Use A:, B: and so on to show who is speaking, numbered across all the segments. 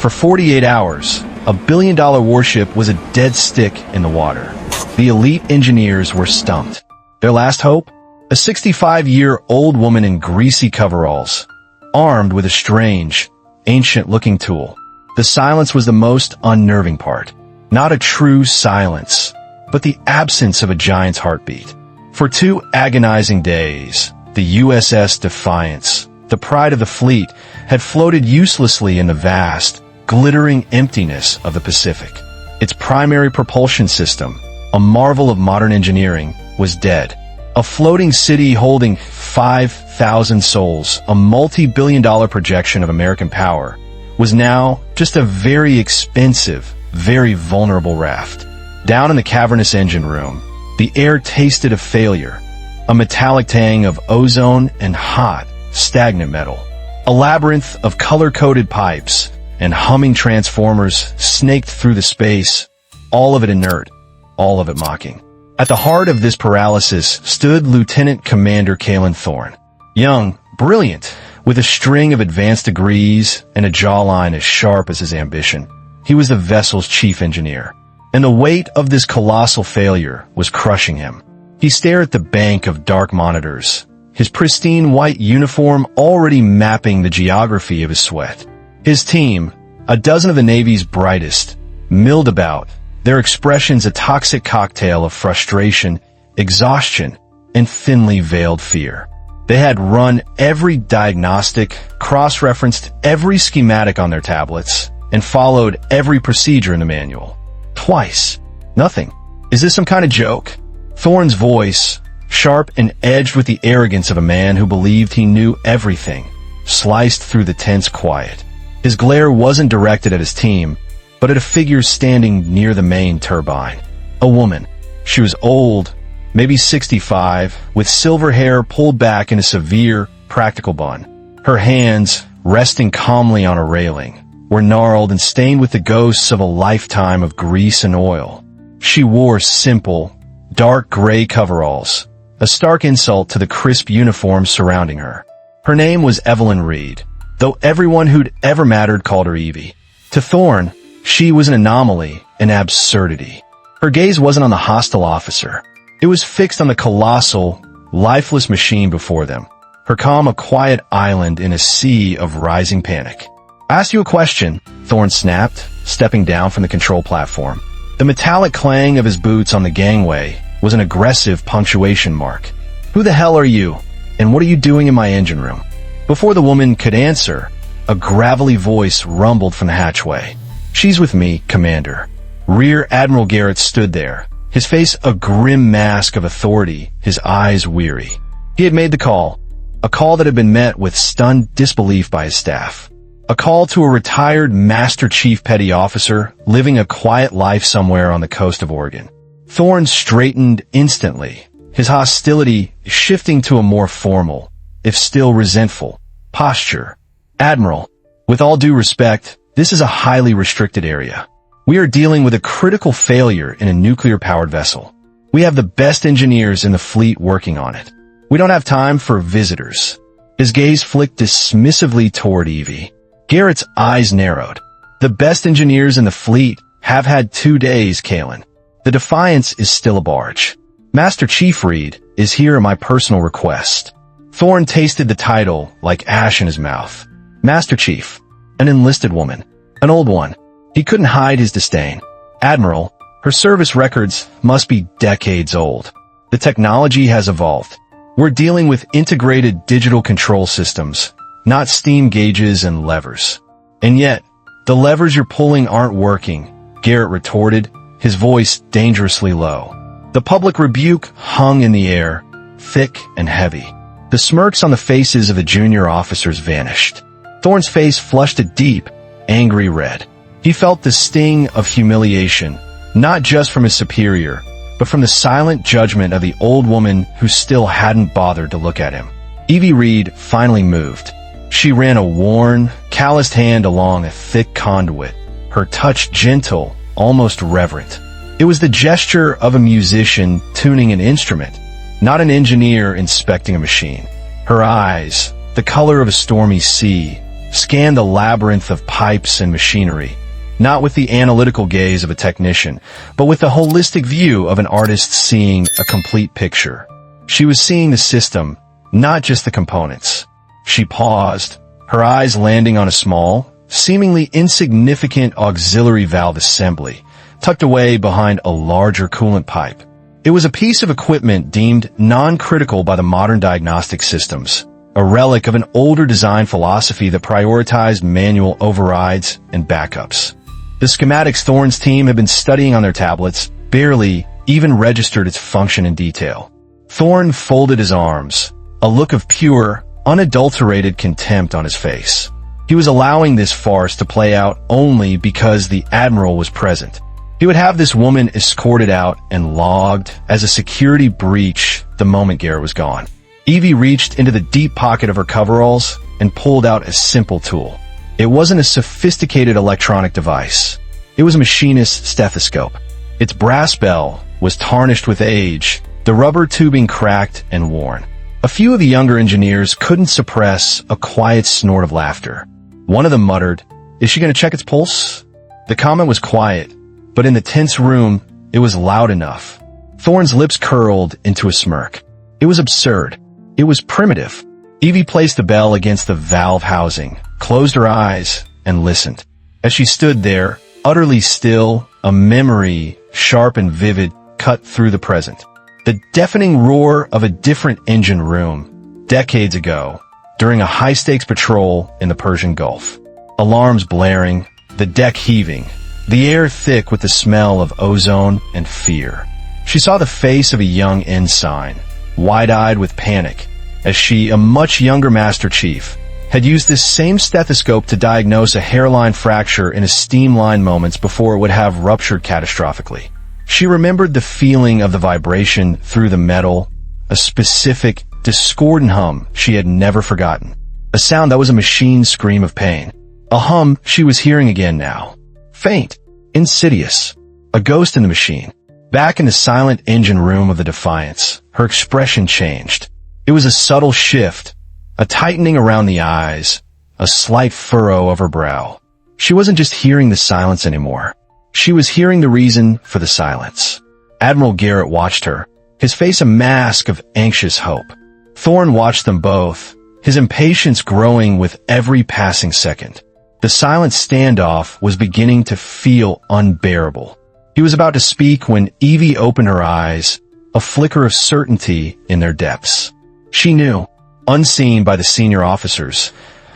A: For 48 hours, a billion-dollar warship was a dead stick in the water. The elite engineers were stumped. Their last hope? A 65-year-old woman in greasy coveralls, armed with a strange, ancient-looking tool. The silence was the most unnerving part. Not a true silence, but the absence of a giant's heartbeat. For 2 agonizing days, the USS Defiance, the pride of the fleet, had floated uselessly in the vast, glittering emptiness of the Pacific. Its primary propulsion system, a marvel of modern engineering, was dead. A floating city holding 5,000 souls, a multi-billion-dollar projection of American power, was now just a very expensive, very vulnerable raft. Down in the cavernous engine room, the air tasted of failure, a metallic tang of ozone and hot, stagnant metal. A labyrinth of color-coded pipes and humming transformers snaked through the space, all of it inert, all of it mocking. At the heart of this paralysis stood Lieutenant Commander Thorne. Young, brilliant, with a string of advanced degrees and a jawline as sharp as his ambition. He was the vessel's chief engineer, and the weight of this colossal failure was crushing him. He stared at the bank of dark monitors, his pristine white uniform already mapping the geography of his sweat. His team, a dozen of the Navy's brightest, milled about, their expressions a toxic cocktail of frustration, exhaustion, and thinly veiled fear. They had run every diagnostic, cross-referenced every schematic on their tablets, and followed every procedure in the manual. Twice. Nothing. Is this some kind of joke? Thorne's voice, sharp and edged with the arrogance of a man who believed he knew everything, sliced through the tense quiet. His glare wasn't directed at his team, but at a figure standing near the main turbine. A woman. She was old, maybe 65, with silver hair pulled back in a severe, practical bun. Her hands, resting calmly on a railing, were gnarled and stained with the ghosts of a lifetime of grease and oil. She wore simple, dark gray coveralls, a stark insult to the crisp uniform surrounding her. Her name was Evelyn Reed, though everyone who'd ever mattered called her Evie. To Thorne, she was an anomaly, an absurdity. Her gaze wasn't on the hostile officer. It was fixed on the colossal, lifeless machine before them, her calm a quiet island in a sea of rising panic. "I asked you a question," Thorne snapped, stepping down from the control platform. The metallic clang of his boots on the gangway was an aggressive punctuation mark. "Who the hell are you, and what are you doing in my engine room?" Before the woman could answer, a gravelly voice rumbled from the hatchway. "She's with me, Commander." Rear Admiral Garrett stood there, his face a grim mask of authority, his eyes weary. He had made the call, a call that had been met with stunned disbelief by his staff. A call to a retired Master Chief Petty Officer living a quiet life somewhere on the coast of Oregon. Thorne straightened instantly, his hostility shifting to a more formal, if still resentful, posture. "Admiral, with all due respect, this is a highly restricted area. We are dealing with a critical failure in a nuclear-powered vessel. We have the best engineers in the fleet working on it. We don't have time for visitors." His gaze flicked dismissively toward Evie. Garrett's eyes narrowed. "The best engineers in the fleet have had 2 days, Kalen. The Defiance is still a barge. Master Chief Reed is here at my personal request." Thorne tasted the title like ash in his mouth. Master Chief. An enlisted woman. An old one. He couldn't hide his disdain. "Admiral, her service records must be decades old. The technology has evolved. We're dealing with integrated digital control systems, not steam gauges and levers. And yet, the levers you're pulling aren't working," Garrett retorted, his voice dangerously low. The public rebuke hung in the air, thick and heavy. The smirks on the faces of the junior officers vanished. Thorne's face flushed a deep, angry red. He felt the sting of humiliation, not just from his superior, but from the silent judgment of the old woman who still hadn't bothered to look at him. Evie Reed finally moved. She ran a worn, calloused hand along a thick conduit, her touch gentle, almost reverent. It was the gesture of a musician tuning an instrument, not an engineer inspecting a machine. Her eyes, the color of a stormy sea, scanned the labyrinth of pipes and machinery, not with the analytical gaze of a technician, but with the holistic view of an artist seeing a complete picture. She was seeing the system, not just the components. She paused, her eyes landing on a small, seemingly insignificant auxiliary valve assembly, tucked away behind a larger coolant pipe. It was a piece of equipment deemed non-critical by the modern diagnostic systems, a relic of an older design philosophy that prioritized manual overrides and backups. The schematics Thorne's team had been studying on their tablets barely even registered its function in detail. Thorne folded his arms, a look of pure, unadulterated contempt on his face. He was allowing this farce to play out only because the Admiral was present. He would have this woman escorted out and logged as a security breach the moment Garrett was gone. Evie reached into the deep pocket of her coveralls and pulled out a simple tool. It wasn't a sophisticated electronic device. It was a machinist's stethoscope. Its brass bell was tarnished with age, the rubber tubing cracked and worn. A few of the younger engineers couldn't suppress a quiet snort of laughter. One of them muttered, "Is she going to check its pulse?" The comment was quiet, but in the tense room, it was loud enough. Thorne's lips curled into a smirk. It was absurd. It was primitive. Evie placed the bell against the valve housing, closed her eyes, and listened. As she stood there, utterly still, a memory, sharp and vivid, cut through the present. The deafening roar of a different engine room, decades ago, during a high-stakes patrol in the Persian Gulf. Alarms blaring, the deck heaving, the air thick with the smell of ozone and fear. She saw the face of a young ensign, wide-eyed with panic, as she, a much younger Master Chief, had used this same stethoscope to diagnose a hairline fracture in a steam line moments before it would have ruptured catastrophically. She remembered the feeling of the vibration through the metal, a specific, discordant hum she had never forgotten. A sound that was a machine's scream of pain. A hum she was hearing again now. Faint, insidious, a ghost in the machine. Back in the silent engine room of the Defiance, her expression changed. It was a subtle shift, a tightening around the eyes, a slight furrow of her brow. She wasn't just hearing the silence anymore. She was hearing the reason for the silence. Admiral Garrett watched her, his face a mask of anxious hope. Thorne watched them both, his impatience growing with every passing second. The silent standoff was beginning to feel unbearable. He was about to speak when Evie opened her eyes, a flicker of certainty in their depths. She knew, unseen by the senior officers,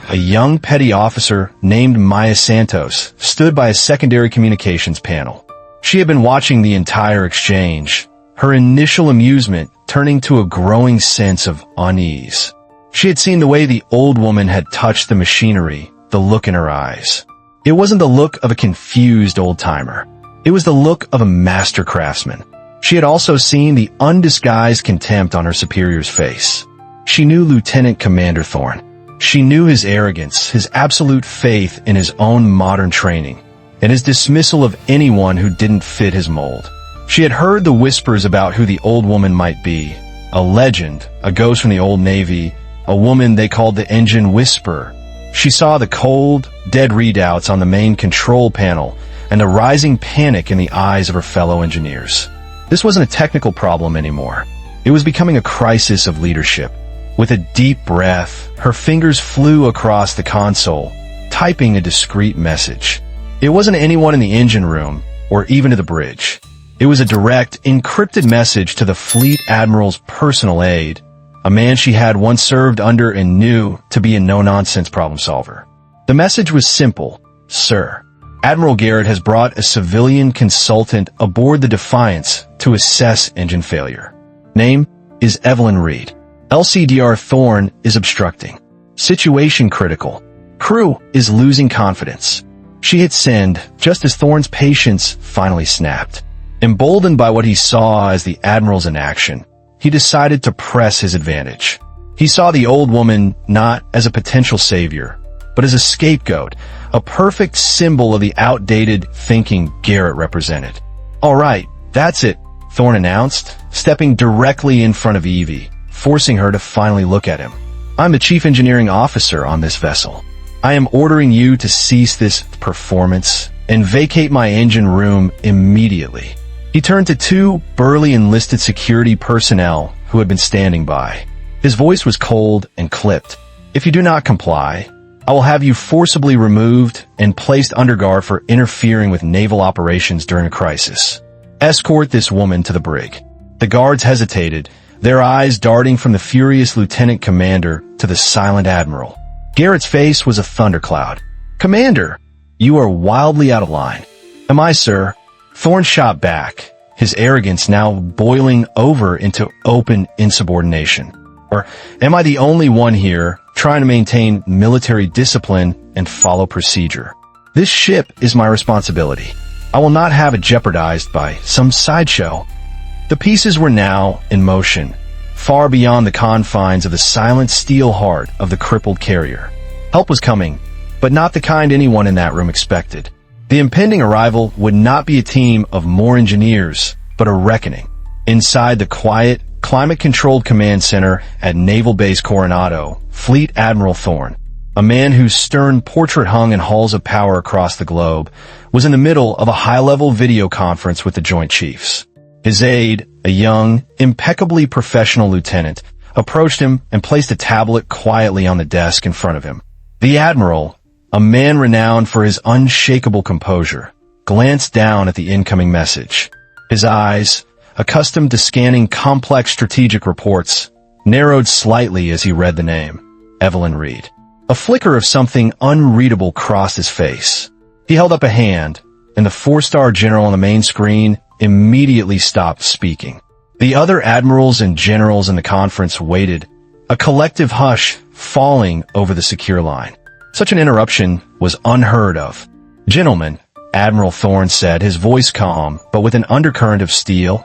A: a young petty officer named Maya Santos stood by a secondary communications panel. She had been watching the entire exchange, her initial amusement turning to a growing sense of unease. She had seen the way the old woman had touched the machinery, the look in her eyes. It wasn't the look of a confused old-timer. It was the look of a master craftsman. She had also seen the undisguised contempt on her superior's face. She knew Lieutenant Commander Thorne. She knew his arrogance, his absolute faith in his own modern training, and his dismissal of anyone who didn't fit his mold. She had heard the whispers about who the old woman might be. A legend, a ghost from the old Navy, a woman they called the Engine Whisperer. She saw the cold, dead readouts on the main control panel and the rising panic in the eyes of her fellow engineers. This wasn't a technical problem anymore. It was becoming a crisis of leadership. With a deep breath, her fingers flew across the console, typing a discreet message. It wasn't anyone in the engine room, or even to the bridge. It was a direct, encrypted message to the Fleet Admiral's personal aide, a man she had once served under and knew to be a no-nonsense problem solver. The message was simple. Sir, Admiral Garrett has brought a civilian consultant aboard the Defiance to assess engine failure. Name is Evelyn Reed. LCDR Thorne is obstructing. Situation critical. Crew is losing confidence. She hit send just as Thorne's patience finally snapped. Emboldened by what he saw as the Admiral's inaction, he decided to press his advantage. He saw the old woman not as a potential savior, but as a scapegoat, a perfect symbol of the outdated thinking Garrett represented. All right, that's it, Thorne announced, stepping directly in front of Evie, forcing her to finally look at him. I'm the chief engineering officer on this vessel. I am ordering you to cease this performance and vacate my engine room immediately." He turned to two burly enlisted security personnel who had been standing by. His voice was cold and clipped. "If you do not comply, I will have you forcibly removed and placed under guard for interfering with naval operations during a crisis. Escort this woman to the brig." The guards hesitated, their eyes darting from the furious lieutenant commander to the silent admiral. Garrett's face was a thundercloud. "Commander, you are wildly out of line." "Am I, sir?" Thorne shot back, his arrogance now boiling over into open insubordination. "Or am I the only one here trying to maintain military discipline and follow procedure? This ship is my responsibility. I will not have it jeopardized by some sideshow." The pieces were now in motion, far beyond the confines of the silent steel heart of the crippled carrier. Help was coming, but not the kind anyone in that room expected. The impending arrival would not be a team of more engineers, but a reckoning. Inside the quiet, climate-controlled command center at Naval Base Coronado, Fleet Admiral Thorne, a man whose stern portrait hung in halls of power across the globe, was in the middle of a high-level video conference with the Joint Chiefs. His aide, a young, impeccably professional lieutenant, approached him and placed a tablet quietly on the desk in front of him. The Admiral, a man renowned for his unshakable composure, glanced down at the incoming message. His eyes, accustomed to scanning complex strategic reports, narrowed slightly as he read the name, Evelyn Reed. A flicker of something unreadable crossed his face. He held up a hand, and the four-star general on the main screen immediately stopped speaking. The other admirals and generals in the conference waited, a collective hush falling over the secure line. Such an interruption was unheard of. "Gentlemen," Admiral Thorne said, his voice calm, but with an undercurrent of steel,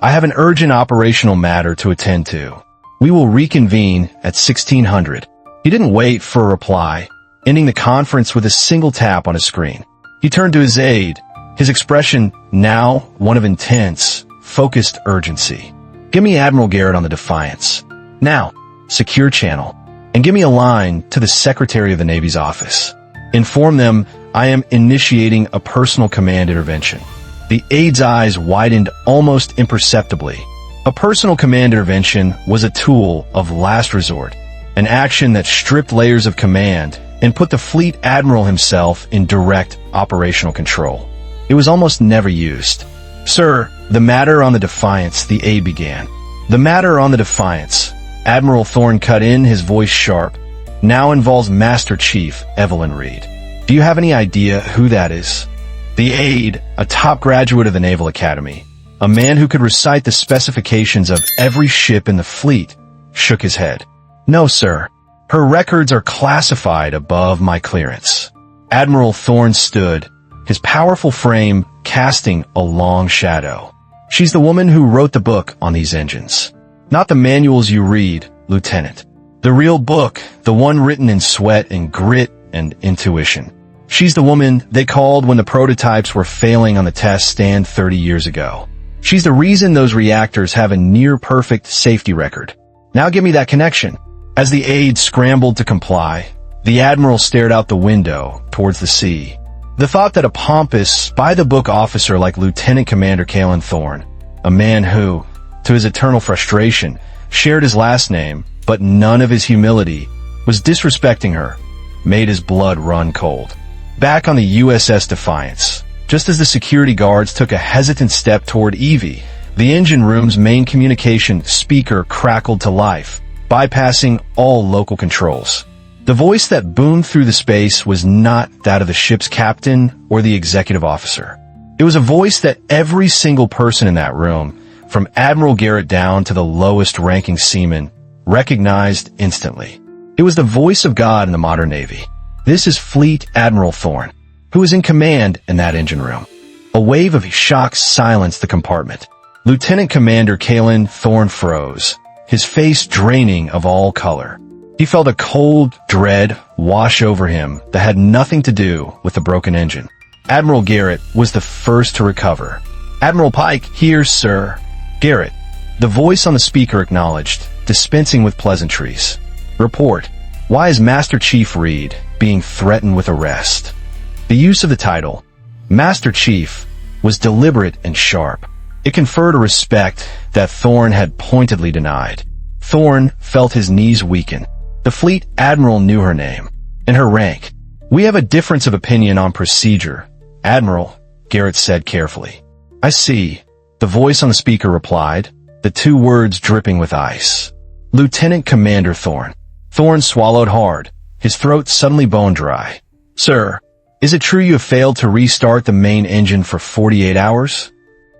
A: "I have an urgent operational matter to attend to. We will reconvene at 1600. He didn't wait for a reply, ending the conference with a single tap on his screen. He turned to his aide, his expression now one of intense, focused urgency. "Give me Admiral Garrett on the Defiance. Now, secure channel. And give me a line to the Secretary of the Navy's office. Inform them I am initiating a personal command intervention." The aide's eyes widened almost imperceptibly. A personal command intervention was a tool of last resort, an action that stripped layers of command and put the Fleet Admiral himself in direct operational control. It was almost never used. "Sir, the matter on the Defiance," the aide began. "The matter on the Defiance," Admiral Thorne cut in, his voice sharp, "now involves Master Chief Evelyn Reed. Do you have any idea who that is?" The aide, a top graduate of the Naval Academy, a man who could recite the specifications of every ship in the fleet, shook his head. "No, sir. Her records are classified above my clearance." Admiral Thorne stood, his powerful frame casting a long shadow. "She's the woman who wrote the book on these engines. Not the manuals you read, Lieutenant. The real book, the one written in sweat and grit and intuition. She's the woman they called when the prototypes were failing on the test stand 30 years ago. She's the reason those reactors have a near-perfect safety record. Now give me that connection." As the aide scrambled to comply, the Admiral stared out the window towards the sea. The thought that a pompous, by-the-book officer like Lieutenant Commander Kalen Thorne, a man who, to his eternal frustration, shared his last name, but none of his humility, was disrespecting her, made his blood run cold. Back on the USS Defiance, just as the security guards took a hesitant step toward Evie, the engine room's main communication speaker crackled to life, bypassing all local controls. The voice that boomed through the space was not that of the ship's captain or the executive officer. It was a voice that every single person in that room, from Admiral Garrett down to the lowest-ranking seaman, recognized instantly. It was the voice of God in the modern Navy. "This is Fleet Admiral Thorne, who is in command in that engine room." A wave of shock silenced the compartment. Lieutenant Commander Kalen Thorne froze, his face draining of all color. He felt a cold dread wash over him that had nothing to do with the broken engine. Admiral Garrett was the first to recover. "Admiral Pike, here, sir." "Garrett," the voice on the speaker acknowledged, dispensing with pleasantries. "Report. Why is Master Chief Reed being threatened with arrest. The use of the title, Master Chief, was deliberate and sharp. It conferred a respect that Thorne had pointedly denied. Thorne felt his knees weaken. The fleet admiral knew her name and her rank. "We have a difference of opinion on procedure, Admiral," Garrett said carefully. "I see," the voice on the speaker replied, the two words dripping with ice. "Lieutenant Commander Thorne." Thorne swallowed hard, his throat suddenly bone-dry. "Sir, is it true you have failed to restart the main engine for 48 hours?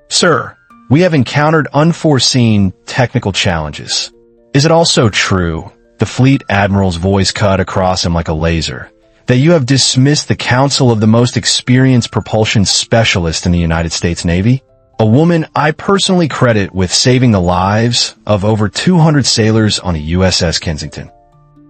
A: "Sir, we have encountered unforeseen technical challenges." "Is it also true," the fleet admiral's voice cut across him like a laser, "that you have dismissed the counsel of the most experienced propulsion specialist in the United States Navy? A woman I personally credit with saving the lives of over 200 sailors on the USS Kensington."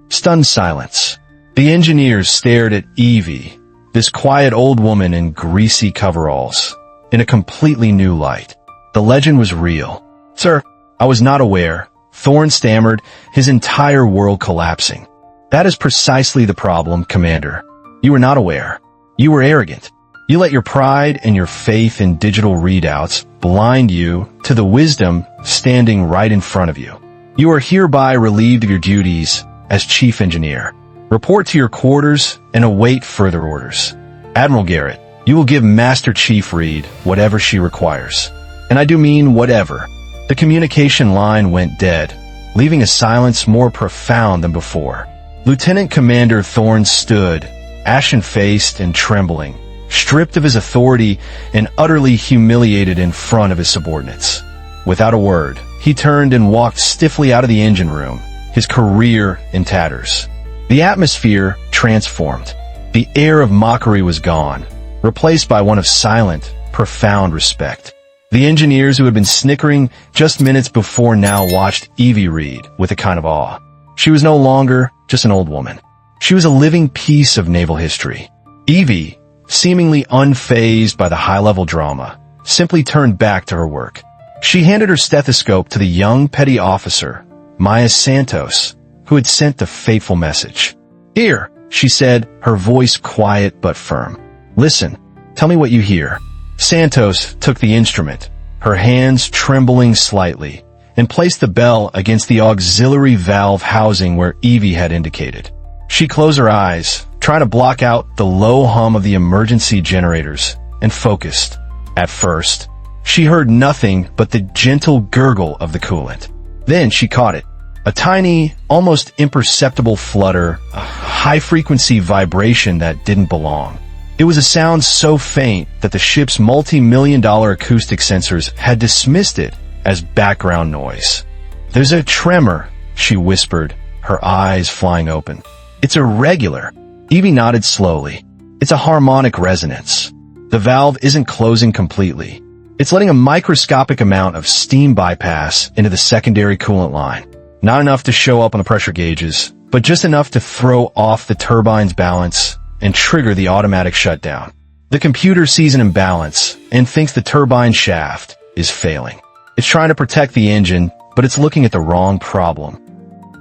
A: Stunned silence. The engineers stared at Evie, this quiet old woman in greasy coveralls, in a completely new light. The legend was real. "Sir, I was not aware," Thorne stammered, his entire world collapsing. "That is precisely the problem, Commander. You were not aware. You were arrogant. You let your pride and your faith in digital readouts blind you to the wisdom standing right in front of you. You are hereby relieved of your duties as Chief Engineer. Report to your quarters and await further orders. Admiral Garrett, you will give Master Chief Reed whatever she requires. And I do mean whatever." The communication line went dead, leaving a silence more profound than before. Lieutenant Commander Thorne stood, ashen-faced and trembling, stripped of his authority and utterly humiliated in front of his subordinates. Without a word, he turned and walked stiffly out of the engine room, his career in tatters. The atmosphere transformed. The air of mockery was gone, replaced by one of silent, profound respect. The engineers who had been snickering just minutes before now watched Evie read with a kind of awe. She was no longer just an old woman. She was a living piece of naval history. Evie, seemingly unfazed by the high-level drama, simply turned back to her work. She handed her stethoscope to the young petty officer, Maya Santos, who had sent the fateful message. "Here," she said, her voice quiet but firm. "Listen, tell me what you hear." Santos took the instrument, her hands trembling slightly, and placed the bell against the auxiliary valve housing where Evie had indicated. She closed her eyes, trying to block out the low hum of the emergency generators, and focused. At first, she heard nothing but the gentle gurgle of the coolant. Then she caught it. A tiny, almost imperceptible flutter, a high-frequency vibration that didn't belong. It was a sound so faint that the ship's multi-million-dollar acoustic sensors had dismissed it as background noise. "There's a tremor," she whispered, her eyes flying open. "It's irregular." Evie nodded slowly. "It's a harmonic resonance. The valve isn't closing completely. It's letting a microscopic amount of steam bypass into the secondary coolant line. Not enough to show up on the pressure gauges, but just enough to throw off the turbine's balance and trigger the automatic shutdown. The computer sees an imbalance and thinks the turbine shaft is failing. It's trying to protect the engine, but it's looking at the wrong problem."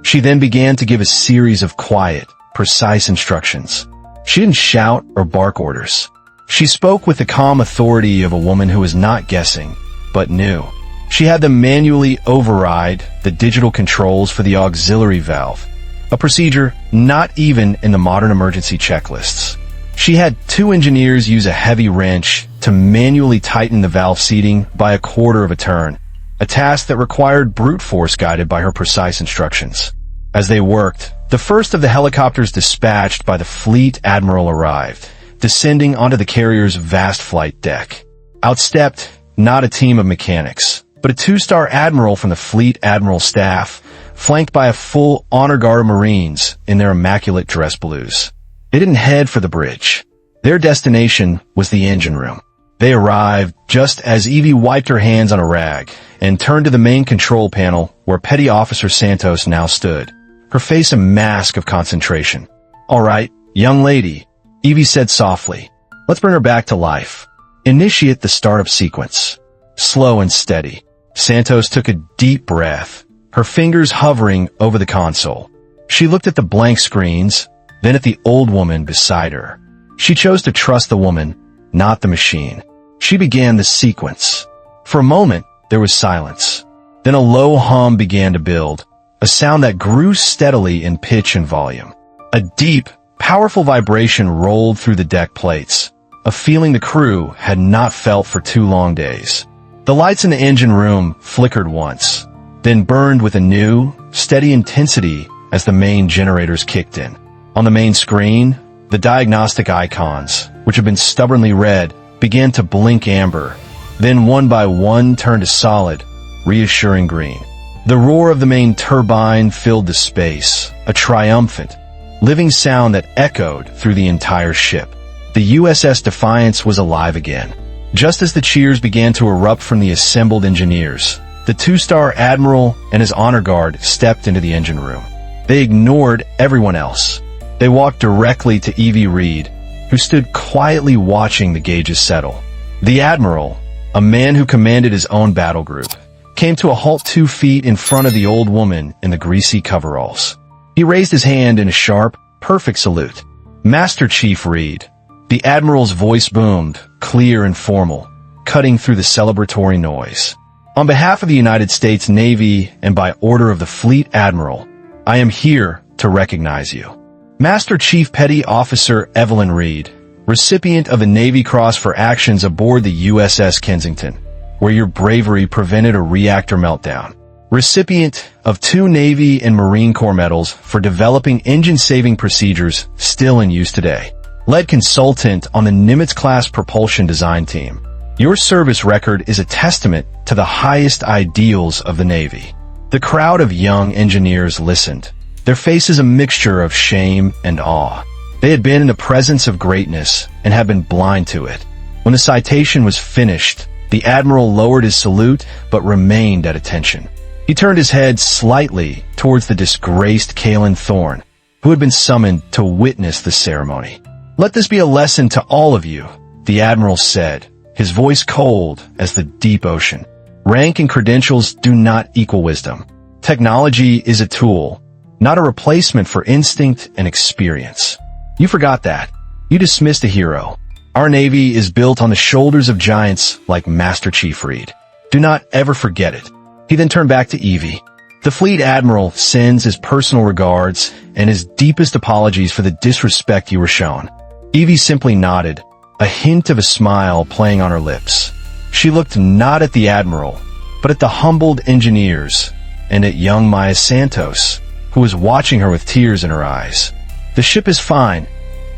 A: She then began to give a series of quiet, precise instructions. She didn't shout or bark orders. She spoke with the calm authority of a woman who was not guessing, but knew. She had them manually override the digital controls for the auxiliary valve, a procedure not even in the modern emergency checklists. She had two engineers use a heavy wrench to manually tighten the valve seating by a quarter of a turn, a task that required brute force guided by her precise instructions. As they worked, the first of the helicopters dispatched by the fleet admiral arrived, descending onto the carrier's vast flight deck. Out stepped not a team of mechanics, but a two-star admiral from the fleet admiral staff, flanked by a full honor guard of Marines in their immaculate dress blues. They didn't head for the bridge. Their destination was the engine room. They arrived just as Evie wiped her hands on a rag and turned to the main control panel where Petty Officer Santos now stood, her face a mask of concentration. "All right, young lady," Evie said softly. "Let's bring her back to life. Initiate the startup sequence." Slow and steady, Santos took a deep breath, her fingers hovering over the console. She looked at the blank screens, then at the old woman beside her. She chose to trust the woman, not the machine. She began the sequence. For a moment, there was silence. Then a low hum began to build, a sound that grew steadily in pitch and volume. A deep, powerful vibration rolled through the deck plates, a feeling the crew had not felt for 2 long days. The lights in the engine room flickered once, then burned with a new, steady intensity as the main generators kicked in. On the main screen, the diagnostic icons, which had been stubbornly red, began to blink amber, then one by one turned to solid, reassuring green. The roar of the main turbine filled the space, a triumphant, living sound that echoed through the entire ship. The USS Defiance was alive again. Just as the cheers began to erupt from the assembled engineers, the 2-star Admiral and his honor guard stepped into the engine room. They ignored everyone else. They walked directly to Evie Reed, who stood quietly watching the gauges settle. The Admiral, a man who commanded his own battle group, came to a halt 2 feet in front of the old woman in the greasy coveralls. He raised his hand in a sharp, perfect salute. Master Chief Reed. The Admiral's voice boomed, clear and formal, cutting through the celebratory noise. On behalf of the United States Navy and by order of the Fleet Admiral, I am here to recognize you. Master Chief Petty Officer Evelyn Reed, recipient of the Navy Cross for actions aboard the USS Kensington, where your bravery prevented a reactor meltdown. Recipient of 2 Navy and Marine Corps medals for developing engine-saving procedures still in use today. Lead consultant on the Nimitz-class propulsion design team. Your service record is a testament to the highest ideals of the Navy. The crowd of young engineers listened, their faces a mixture of shame and awe. They had been in the presence of greatness and had been blind to it. When the citation was finished, the Admiral lowered his salute but remained at attention. He turned his head slightly towards the disgraced Commander Thorne, who had been summoned to witness the ceremony. "Let this be a lesson to all of you," the Admiral said, his voice cold as the deep ocean. "Rank and credentials do not equal wisdom. Technology is a tool, not a replacement for instinct and experience. You forgot that. You dismissed a hero. Our Navy is built on the shoulders of giants like Master Chief Reed. Do not ever forget it." He then turned back to Evie. "The Fleet Admiral sends his personal regards and his deepest apologies for the disrespect you were shown." Evie simply nodded, a hint of a smile playing on her lips. She looked not at the Admiral, but at the humbled engineers and at young Maya Santos, who was watching her with tears in her eyes. "The ship is fine,"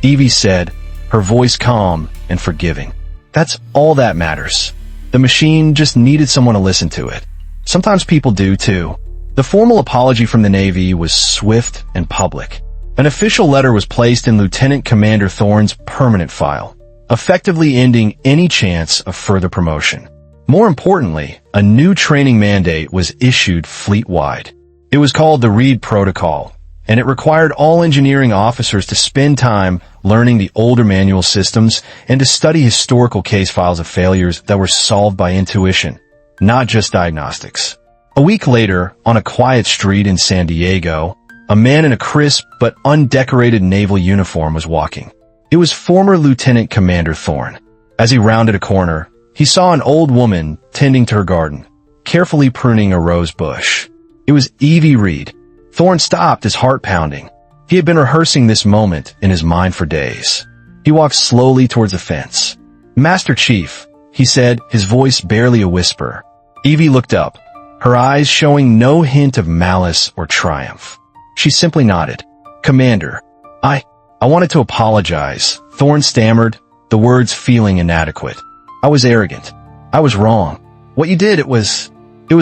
A: Evie said, her voice calm and forgiving. "That's all that matters. The machine just needed someone to listen to it. Sometimes people do, too." The formal apology from the Navy was swift and public. An official letter was placed in Lieutenant Commander Thorne's permanent file, effectively ending any chance of further promotion. More importantly, a new training mandate was issued fleet-wide. It was called the Reed Protocol, and it required all engineering officers to spend time learning the older manual systems and to study historical case files of failures that were solved by intuition, not just diagnostics. A week later, on a quiet street in San Diego, a man in a crisp but undecorated naval uniform was walking. It was former Lieutenant Commander Thorne. As he rounded a corner, he saw an old woman tending to her garden, carefully pruning a rose bush. It was Evie Reed. Thorne stopped, his heart pounding. He had been rehearsing this moment in his mind for days. He walked slowly towards the fence. "Master Chief," he said, his voice barely a whisper. Evie looked up, her eyes showing no hint of malice or triumph. She simply nodded. "Commander, I wanted to apologize," Thorne stammered, the words feeling inadequate. "I was arrogant. I was wrong. What you did, it was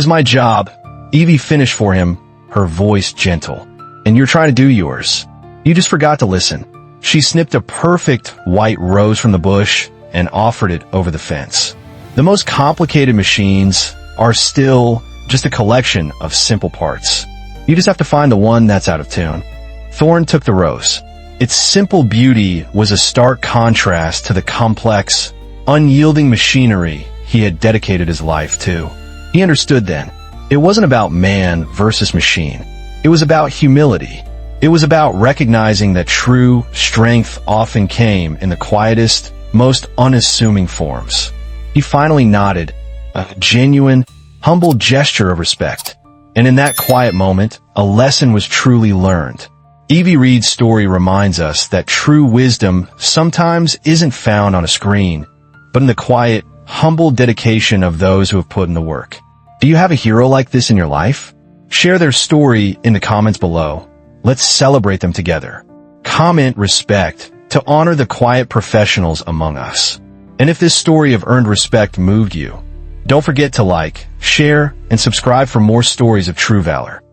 A: my job." Evie finished for him, her voice gentle. "And you're trying to do yours. You just forgot to listen." She snipped a perfect white rose from the bush and offered it over the fence. The most complicated machines are still just a collection of simple parts. You just have to find the one that's out of tune. Thorne took the rose. Its simple beauty was a stark contrast to the complex, unyielding machinery he had dedicated his life to. He understood then. It wasn't about man versus machine. It was about humility. It was about recognizing that true strength often came in the quietest, most unassuming forms. He finally nodded, a genuine, humble gesture of respect. And in that quiet moment, a lesson was truly learned. Evie Reed's story reminds us that true wisdom sometimes isn't found on a screen, but in the quiet, humble dedication of those who have put in the work. Do you have a hero like this in your life? Share their story in the comments below. Let's celebrate them together. Comment respect to honor the quiet professionals among us. And if this story of earned respect moved you, don't forget to like, share, and subscribe for more stories of true valor.